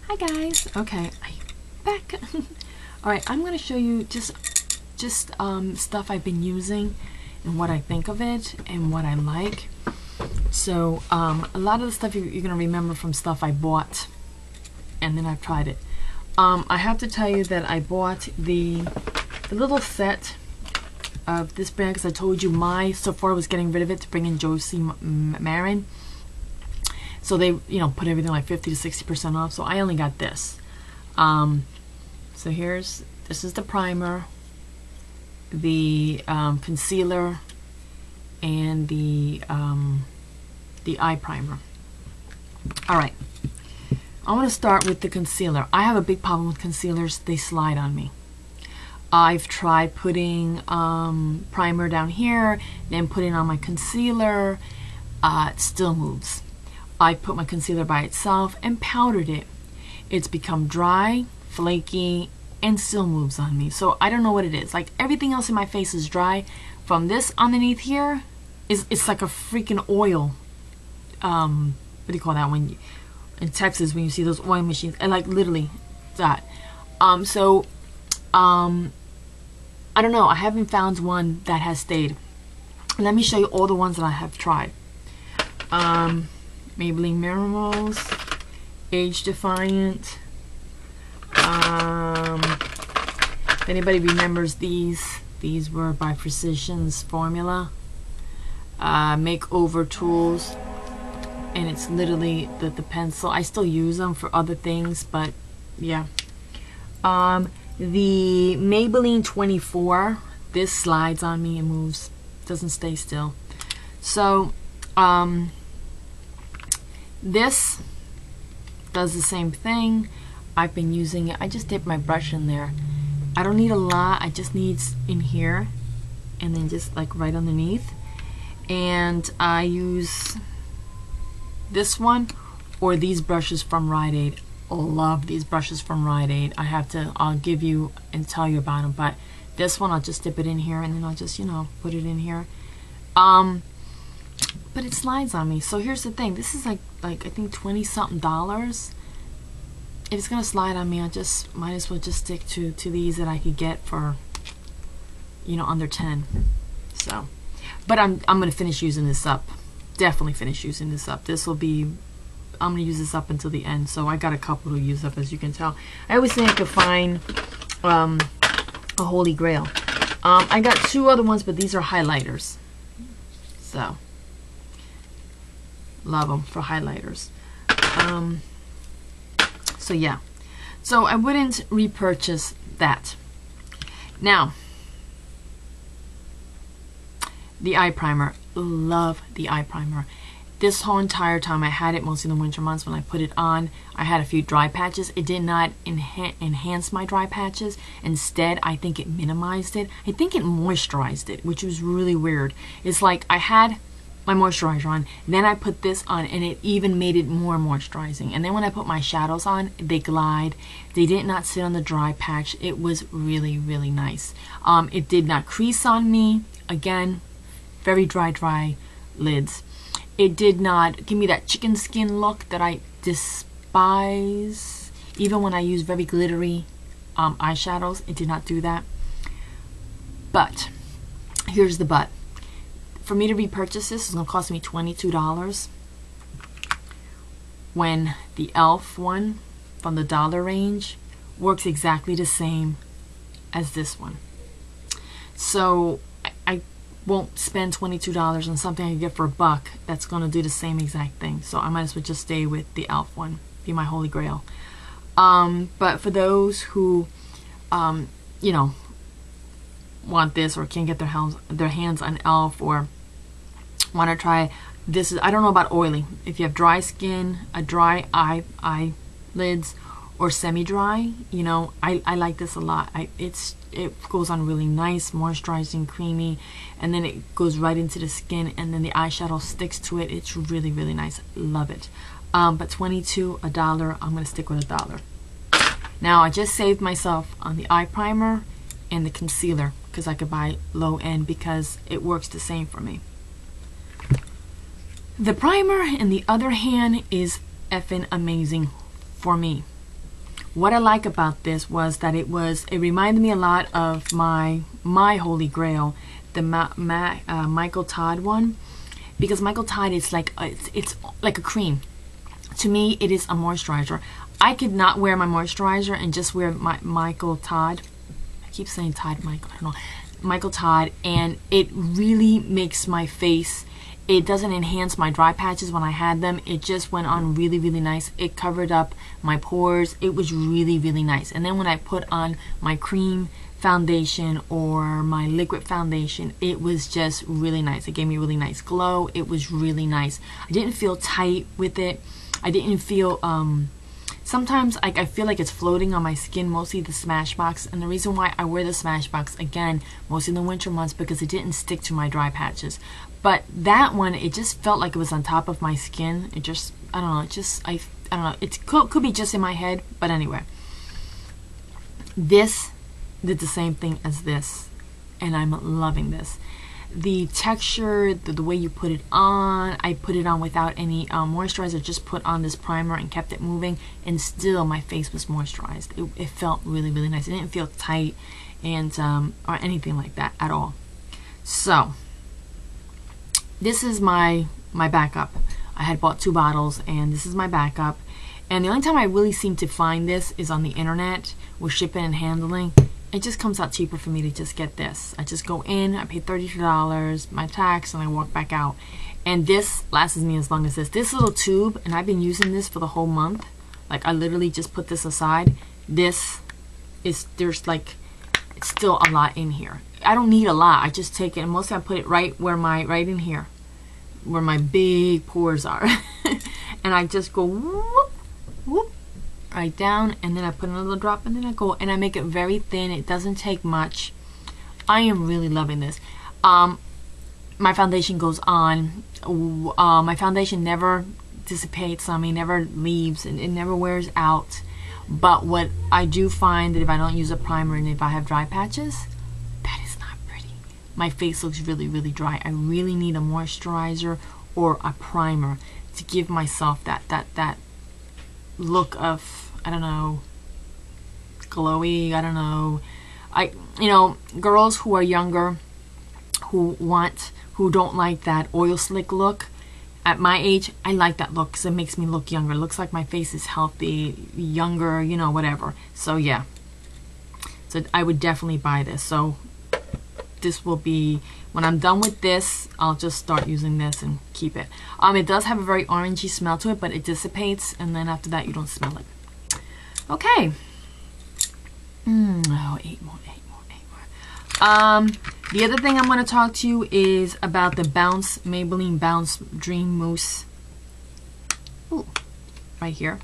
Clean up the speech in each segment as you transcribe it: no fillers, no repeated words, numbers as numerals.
Hi guys. Okay, I'm back. All right, I'm gonna show you just stuff I've been using and what I think of it and what I like. So a lot of the stuff you're gonna remember from stuff I bought and then I've tried it. I have to tell you that I bought the little set of this brand because I told you my Sephora was getting rid of it to bring in Josie Marin. So they, put everything like 50 to 60% off. So I only got this. So this is the primer, the concealer, and the eye primer. All right. I want to start with the concealer. I have a big problem with concealers. They slide on me. I've tried putting primer down here, then putting on my concealer. It still moves. I put my concealer by itself and powdered it. It's become dry, flaky, and still moves on me. So I don't know what it is. Like everything else in my face is dry. From this underneath here, it's like a freaking oil. What do you call that when in Texas when you see those oil machines? And like literally that. I don't know. I haven't found one that has stayed. Let me show you all the ones that I have tried. Maybelline Miracles, Age Defiant. If anybody remembers these were by Precision's formula. Makeover Tools, and it's literally the pencil. I still use them for other things, but yeah. The Maybelline 24, this slides on me and moves, doesn't stay still. So this does the same thing. I've been using it. I just dip my brush in there. I don't need a lot. I just need in here and then just like right underneath. And I use this one or these brushes from Rite Aid. Love these brushes from Rite Aid. I'll give you and tell you about them. But this one, I'll just dip it in here and then I'll just, put it in here. But it slides on me. So here's the thing. This is like I think $20-something. If it's gonna slide on me, I just might as well just stick to these that I could get for under 10. So, but I'm gonna finish using this up. Definitely finish using this up. I'm gonna use this up until the end. So I got a couple to use up, as you can tell. I always think I could find a holy grail. I got two other ones, but these are highlighters. So love them for highlighters. So yeah, so I wouldn't repurchase that. Now, the eye primer. Love the eye primer. This whole entire time I had it, mostly in the winter months when I put it on, I had a few dry patches. It did not enhance my dry patches. Instead, I think it minimized it. I think it moisturized it, which was really weird. It's like I had my moisturizer on, then I put this on, and it even made it more moisturizing. And then when I put my shadows on, they glide. They did not sit on the dry patch. It was really, really nice. It did not crease on me. Again, very dry lids. It did not give me that chicken skin look that I despise. Even when I use very glittery eyeshadows, it did not do that. But here's the but. For me to repurchase this is going to cost me $22 when the e.l.f. one from the dollar range works exactly the same as this one. So I won't spend $22 on something I can get for $1 that's going to do the same exact thing. So I might as well just stay with the e.l.f. one, be my holy grail. But for those who want this or can't get their hands on e.l.f. or want to try this, I don't know about oily. If you have dry skin, a dry eyelids, or semi-dry, I like this a lot. It goes on really nice, moisturizing, creamy, and then it goes right into the skin, and then the eyeshadow sticks to it. It's really, really nice. Love it. But $22, $1, I'm gonna stick with $1. Now I just saved myself on the eye primer and the concealer because I could buy low end because it works the same for me. The primer, in the other hand, is effing amazing for me. What I like about this was that it reminded me a lot of my Holy Grail, the Michael Todd one, because Michael Todd is like it's like a cream. To me, it is a moisturizer. I could not wear my moisturizer and just wear my Michael Todd. I keep saying Todd Michael, I don't know. Michael Todd, and it really makes my face, it doesn't enhance my dry patches when I had them. It just went on really, really nice. It covered up my pores. It was really, really nice. And then when I put on my cream foundation or my liquid foundation, it was just really nice. It gave me a really nice glow. It was really nice. I didn't feel tight with it. I didn't feel sometimes I feel like it's floating on my skin, mostly the Smashbox. And the reason why I wear the Smashbox, again, mostly in the winter months, because it didn't stick to my dry patches. But that one, it just felt like it was on top of my skin. It just, I don't know, it just, I don't know, it could be just in my head, but anyway. This did the same thing as this, and I'm loving this. The texture, the way you put it on, I put it on without any moisturizer, just put on this primer and kept it moving, and still my face was moisturized. It felt really, really nice. It didn't feel tight and or anything like that at all. So this is my backup. I had bought 2 bottles, and this is my backup. And the only time I really seem to find this is on the internet with shipping and handling. It just comes out cheaper for me to just get this. I just go in, I pay $32, my tax, and I walk back out. And this lasts me as long as this. This little tube, and I've been using this for the whole month. Like, I literally just put this aside. This is, there's like, it's still a lot in here. I don't need a lot. I just take it, and mostly I put it right in here, where my big pores are. And I just go whoop, whoop, right down, and then I put another drop, and then I go, and I make it very thin. It doesn't take much. I am really loving this. My foundation goes on. My foundation never dissipates on me, never leaves, and it never wears out. But what I do find that if I don't use a primer and if I have dry patches, that is not pretty. My face looks really, really dry. I really need a moisturizer or a primer to give myself that look of, I don't know, glowy, I don't know. You know, girls who are younger, who don't like that oil slick look, at my age, I like that look because it makes me look younger. It looks like my face is healthy, younger, you know, whatever. So yeah, so I would definitely buy this. So this will be, when I'm done with this, I'll just start using this and keep it. It does have a very orangey smell to it, but it dissipates, and then after that you don't smell it. Okay. Oh, 8 more. The other thing I'm going to talk to you is about the Maybelline Bounce Dream Mousse. Ooh, right here.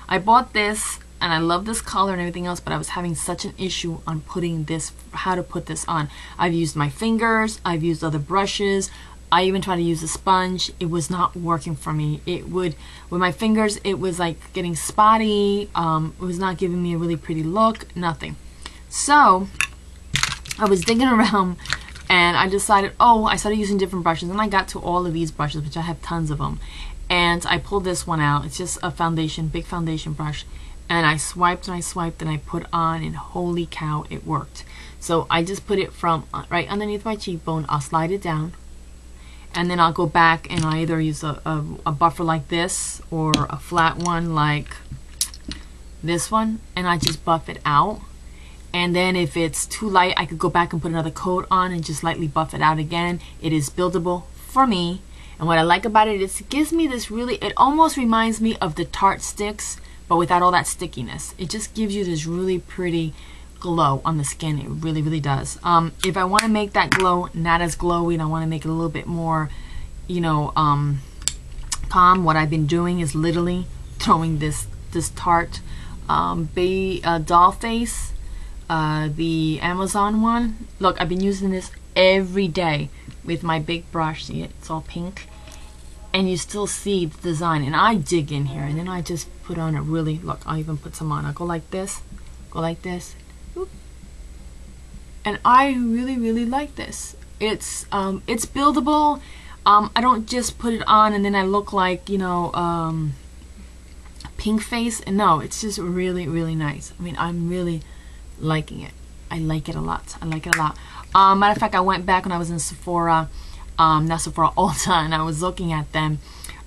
I bought this, and I love this color and everything else, but I was having such an issue on putting this, how to put this on. I've used my fingers, I've used other brushes, I even tried to use a sponge. It was not working for me. It would, with my fingers, it was like getting spotty. It was not giving me a really pretty look, nothing. So I was digging around, and I decided, I started using different brushes, and I got to all of these brushes, which I have tons of them. And I pulled this one out. It's just a foundation, big foundation brush. And I swiped and I swiped and I put on, and holy cow, it worked. So I just put it from right underneath my cheekbone. I'll slide it down, and then I'll go back and I either use a buffer like this or a flat one like this one, and I just buff it out. And then if it's too light, I could go back and put another coat on and just lightly buff it out again. It is buildable for me. And what I like about it is it gives me this really, it almost reminds me of the Tarte sticks, but without all that stickiness. It just gives you this really pretty glow on the skin. It really, really does. If I want to make that glow not as glowy and I want to make it a little bit more, you know, calm, what I've been doing is literally throwing this Tarte doll face, the Amazon one. Look, I've been using this every day with my big brush. See it? It's all pink. And you still see the design. And I dig in here, and then I just put on a really, look, I'll even put some on. I'll go like this, go like this. Whoop. And I really, really like this. It's buildable. I don't just put it on and then I look like, you know, pink face. And no, it's just really, really nice. I mean, I'm really liking it. I like it a lot. I like it a lot. Matter of fact, I went back when I was in Sephora, not Sephora, Ulta, and I was looking at them.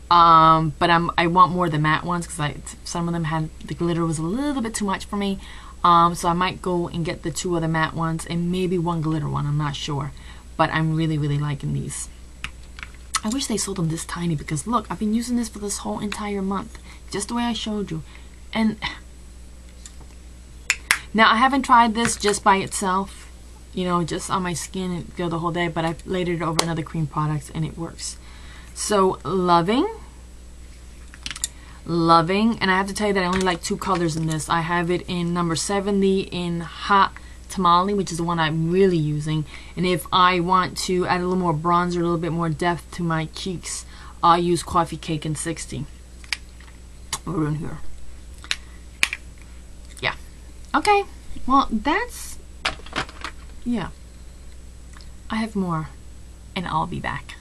But I want more of the matte ones because some of them had the glitter was a little bit too much for me. So I might go and get the 2 other matte ones and maybe 1 glitter one. I'm not sure, but I'm really, really liking these. I wish they sold them this tiny because look, I've been using this for this whole entire month, just the way I showed you. And now I haven't tried this just by itself, you know, just on my skin and go the whole day, but I've layered it over another cream product and it works. So loving, and I have to tell you that I only like 2 colors in this. I have it in number 70 in Hot Tamale, which is the one I'm really using, and if I want to add a little more bronzer, a little bit more depth to my cheeks, I'll use Coffee Cake in 60. We're in here. Yeah. Okay. Well, that's, yeah. I have more, and I'll be back.